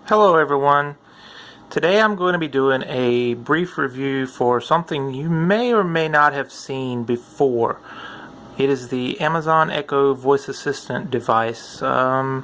Hello everyone. Today I'm going to be doing a brief review for something you may or may not have seen before. It is the Amazon Echo voice assistant device. It's an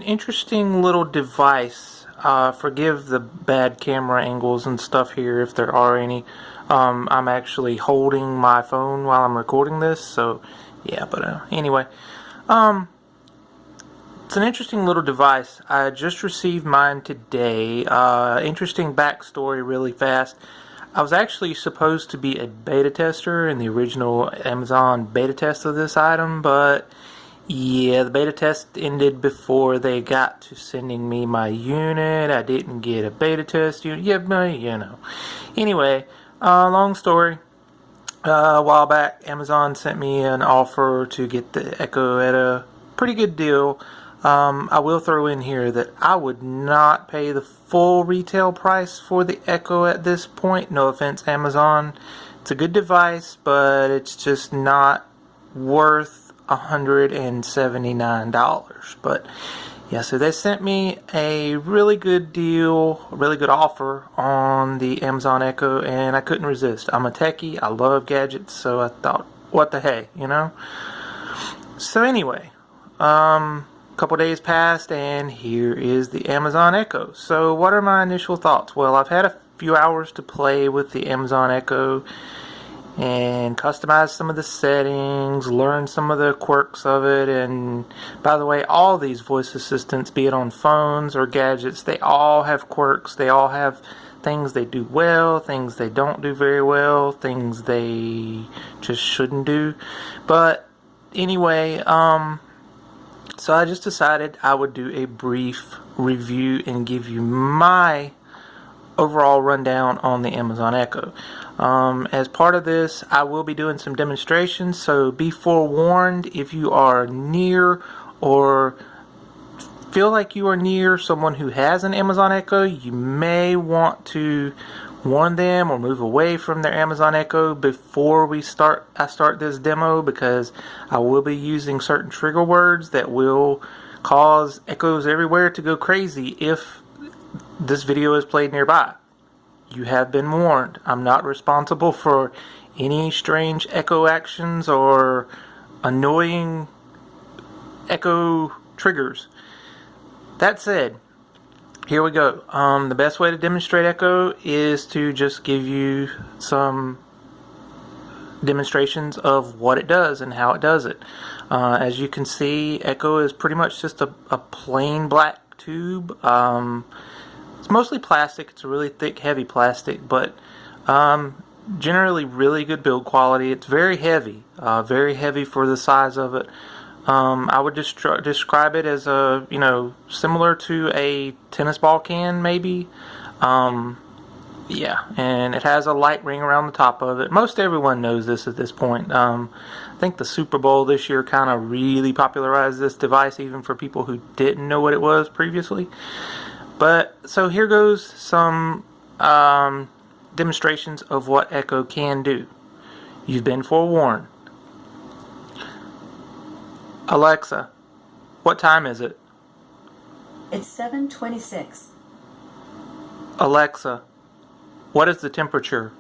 interesting little device. Forgive the bad camera angles and stuff here if there are any. I'm actually holding my phone while I'm recording this, so yeah, but anyway. It's an interesting little device. I just received mine today. Interesting backstory really fast. I was actually supposed to be a beta tester in the original Amazon beta test of this item, but yeah, the beta test ended before they got to sending me my unit. I didn't get a beta test unit. Yeah, you know. Anyway, long story. A while back, Amazon sent me an offer to get the Echo at a pretty good deal. I will throw in here that I would not pay the full retail price for the Echo at this point. No offense, Amazon. It's a good device, but it's just not worth $179. But yeah, so they sent me a really good deal, a really good offer on the Amazon Echo, and I couldn't resist. I'm a techie. I love gadgets, so I thought, what the hey, you know? So anyway, couple days passed and here is the Amazon Echo. So what are my initial thoughts? Well, I've had a few hours to play with the Amazon Echo and customize some of the settings, learn some of the quirks of it. And by the way, all these voice assistants, be it on phones or gadgets, they all have quirks. They all have things they do well, things they don't do very well, things they just shouldn't do. But anyway, so I just decided I would do a brief review and give you my overall rundown on the Amazon Echo. As part of this, I will be doing some demonstrations, so be forewarned if you are near or feel like you are near someone who has an Amazon Echo. You may want to warn them or move away from their Amazon Echo before I start this demo, because I will be using certain trigger words that will cause echoes everywhere to go crazy if this video is played nearby. You have been warned. I'm not responsible for any strange echo actions or annoying echo triggers. That said, here we go. The best way to demonstrate Echo is to just give you some demonstrations of what it does and how it does it. As you can see, Echo is pretty much just a plain black tube. It's mostly plastic. It's a really thick, heavy plastic, but generally really good build quality. It's very heavy for the size of it. I would describe it as similar to a tennis ball can, maybe. Yeah, and it has a light ring around the top of it. Most everyone knows this at this point. I think the Super Bowl this year kind of really popularized this device, even for people who didn't know what it was previously. But, so here goes some demonstrations of what Echo can do. You've been forewarned. Alexa, what time is it? It's 7:26. Alexa, what is the temperature?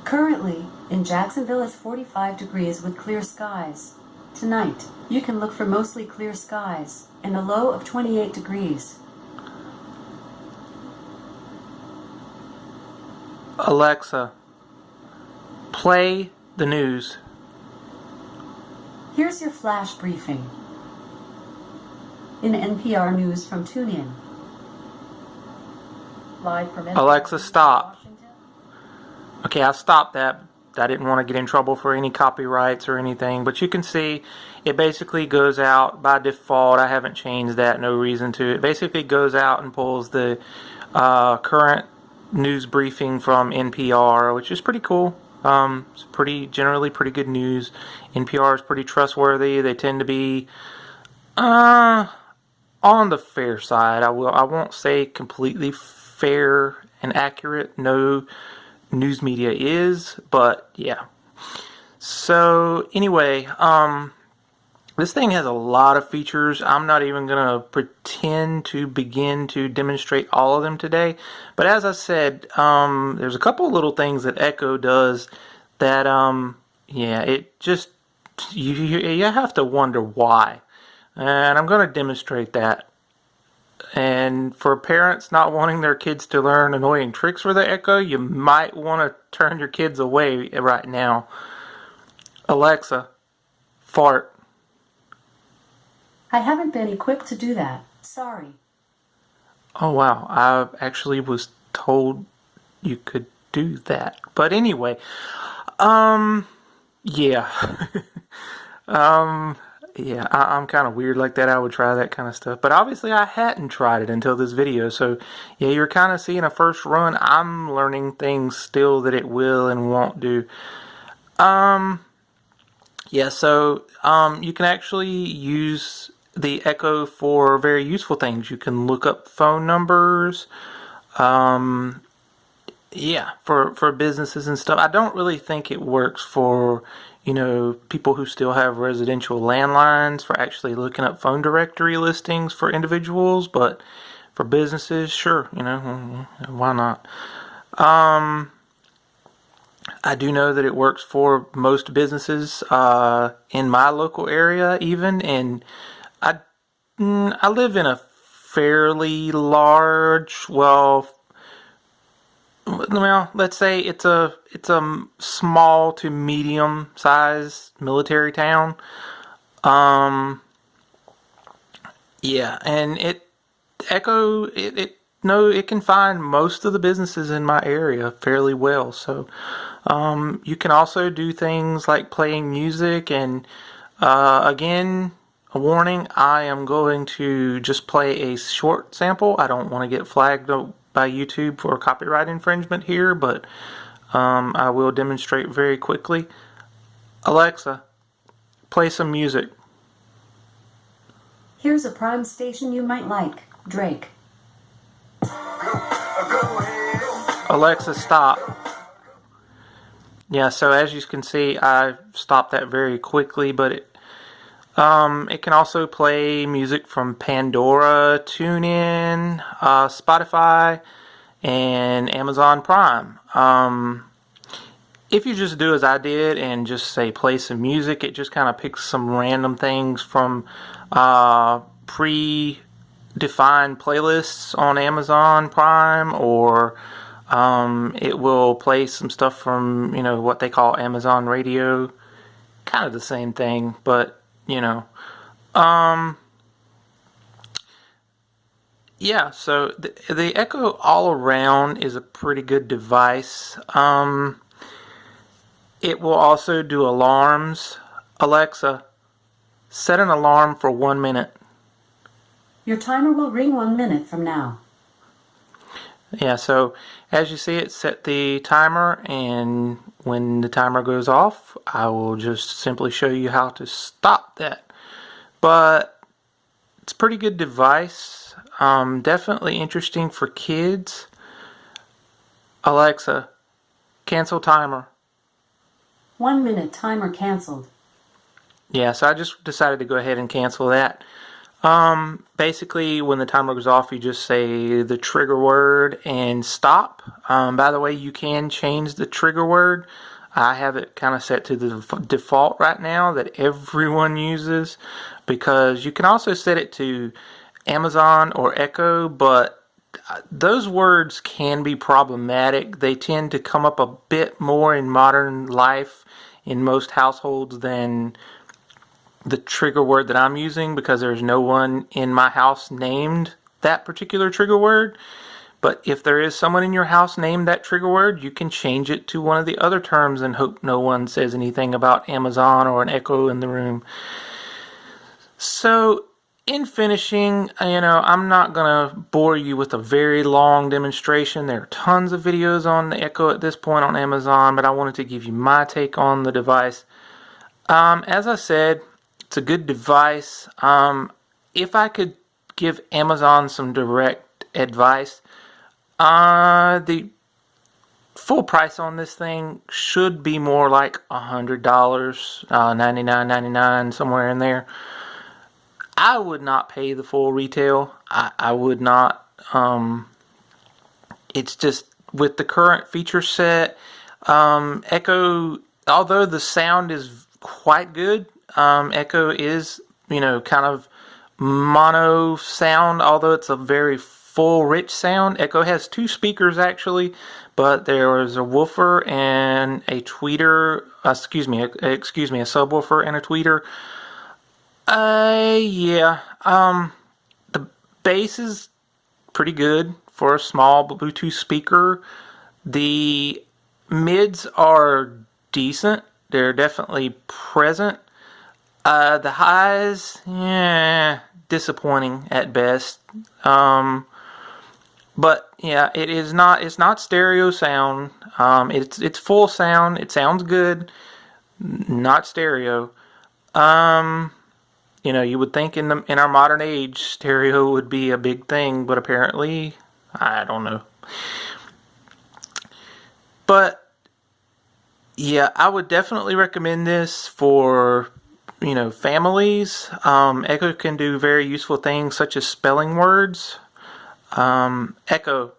Currently, in Jacksonville is 45 degrees with clear skies. Tonight, you can look for mostly clear skies and a low of 28 degrees. Alexa, play the news. Here's your flash briefing. In NPR News from TuneIn. Live from Alexa, stop. Washington. Okay, I stopped that. I didn't want to get in trouble for any copyrights or anything, but you can see it basically goes out by default. I haven't changed that, no reason to. It basically goes out and pulls the current news briefing from NPR, which is pretty cool. It's generally pretty good news. NPR is pretty trustworthy. They tend to be on the fair side. I won't say completely fair and accurate. No news media is, but yeah. So anyway, This thing has a lot of features. I'm not even going to pretend to begin to demonstrate all of them today. But as I said, there's a couple of little things that Echo does that, yeah, it just, you have to wonder why. And I'm going to demonstrate that. And for parents not wanting their kids to learn annoying tricks for the Echo, you might want to turn your kids away right now. Alexa, fart. I haven't been equipped to do that. Sorry. Oh wow, I actually was told you could do that. But anyway, yeah. Yeah, I'm kind of weird like that. I would try that kind of stuff. But obviously I hadn't tried it until this video. So yeah, you're kind of seeing a first run. I'm learning things still that it will and won't do. Yeah, so you can actually use the Echo for very useful things. You can look up phone numbers, yeah, for businesses and stuff. I don't really think it works for, people who still have residential landlines for actually looking up phone directory listings for individuals, but for businesses, sure, why not? I do know that it works for most businesses in my local area even, and I live in a fairly large, well, let's say it's a small to medium size military town. Yeah, and Echo it can find most of the businesses in my area fairly well. So you can also do things like playing music, and again, a warning, I am going to just play a short sample. I don't want to get flagged by YouTube for copyright infringement here, but I will demonstrate very quickly. Alexa, play some music. Here's a prime station you might like. Drake. Alexa, stop. Yeah, so as you can see, I stopped that very quickly, but it can also play music from Pandora, TuneIn, Spotify, and Amazon Prime. If you just do as I did and just say play some music, it just kind of picks some random things from pre-defined playlists on Amazon Prime, or it will play some stuff from, what they call Amazon Radio. Kind of the same thing, but yeah, so the Echo all around is a pretty good device. It will also do alarms. Alexa, set an alarm for 1 minute. Your timer will ring 1 minute from now. Yeah, so as you see, it set the timer, and when the timer goes off, I will just simply show you how to stop that. But it's a pretty good device. Definitely interesting for kids. Alexa, cancel timer. 1 minute timer canceled. Yeah, so I just decided to go ahead and cancel that. Basically, when the timer goes off, you just say the trigger word and stop. By the way, you can change the trigger word. I have it kind of set to the default right now that everyone uses, because you can also set it to Amazon or Echo, but those words can be problematic. They tend to come up a bit more in modern life in most households than the trigger word that I'm using, because there's no one in my house named that particular trigger word. But if there is someone in your house named that trigger word, you can change it to one of the other terms and hope no one says anything about Amazon or an Echo in the room. So in finishing, I'm not going to bore you with a very long demonstration. There are tons of videos on the Echo at this point on Amazon, but I wanted to give you my take on the device. As I said, it's a good device. If I could give Amazon some direct advice, the full price on this thing should be more like $100, $99.99, somewhere in there. I would not pay the full retail. I would not. It's just with the current feature set, Echo, although the sound is quite good, Echo is, kind of mono sound, although it's a very full, rich sound. Echo has 2 speakers actually, but there is a woofer and a tweeter, a subwoofer and a tweeter. The bass is pretty good for a small Bluetooth speaker. The mids are decent. They're definitely present. The highs, disappointing at best. But yeah, it's not stereo sound. It's full sound. It sounds good, not stereo. You would think in our modern age, stereo would be a big thing, but apparently, I don't know. But yeah, I would definitely recommend this for, families. Echo can do very useful things such as spelling words. Echo,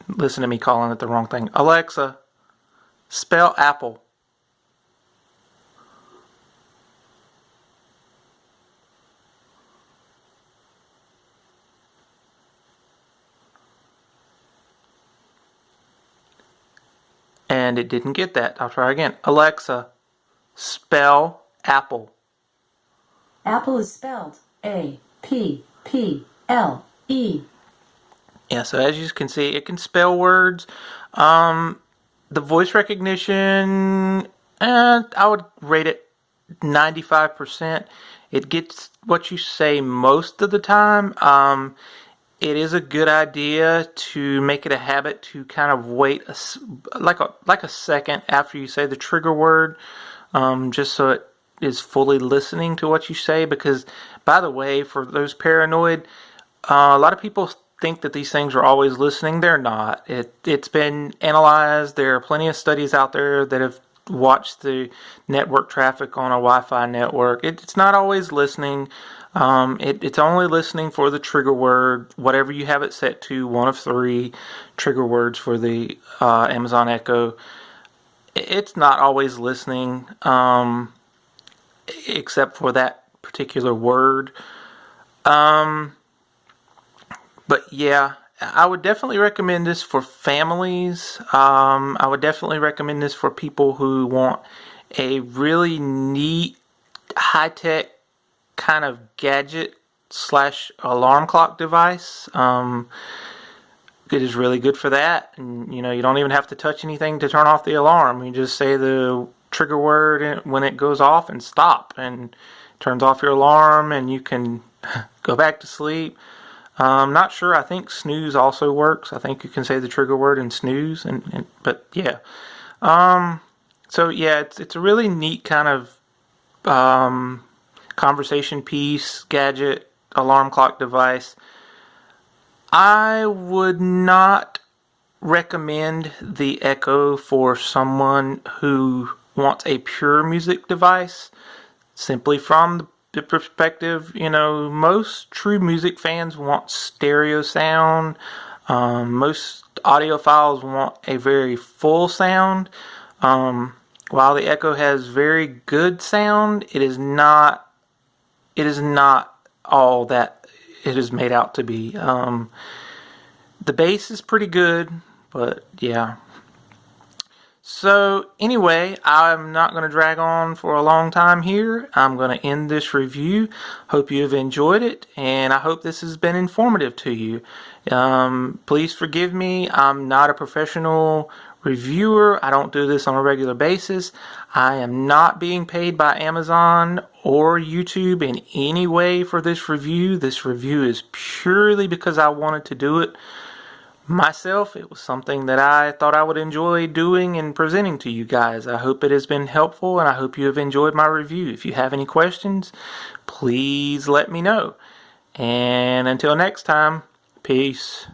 listen to me calling it the wrong thing. Alexa, spell apple. And it didn't get that. I'll try again. Alexa, spell apple. Apple is spelled A-P-P-L-E. Yeah, so as you can see, it can spell words. The voice recognition, I would rate it 95%. It gets what you say most of the time. It is a good idea to make it a habit to kind of wait like a second after you say the trigger word, just so it is fully listening to what you say. Because, by the way, for those paranoid, a lot of people think that these things are always listening. They're not. It's been analyzed. There are plenty of studies out there that have watched the network traffic on a Wi-Fi network. It's not always listening. It's only listening for the trigger word, whatever you have it set to, one of 3 trigger words for the Amazon Echo. It's not always listening, except for that particular word. But yeah, I would definitely recommend this for families. I would definitely recommend this for people who want a really neat, high-tech kind of gadget / alarm clock device. It is really good for that. And you don't even have to touch anything to turn off the alarm. You just say the trigger word when it goes off and stop, and it turns off your alarm, and you can go back to sleep. I'm not sure. I think snooze also works. I think you can say the trigger word and snooze, but yeah. So yeah, it's a really neat kind of conversation piece, gadget, alarm clock device. I would not recommend the Echo for someone who wants a pure music device, simply from the perspective, most true music fans want stereo sound. Most audiophiles want a very full sound. While the Echo has very good sound, it is not all that it is made out to be. The bass is pretty good, but yeah. So anyway, I'm not going to drag on for a long time here. I'm going to end this review. Hope you have enjoyed it, and I hope this has been informative to you. Please forgive me. I'm not a professional reviewer. I don't do this on a regular basis. I am not being paid by Amazon or YouTube in any way for this review. This review is purely because I wanted to do it myself. It was something that I thought I would enjoy doing and presenting to you guys. I hope it has been helpful, and I hope you have enjoyed my review. If you have any questions, please let me know. And until next time, peace.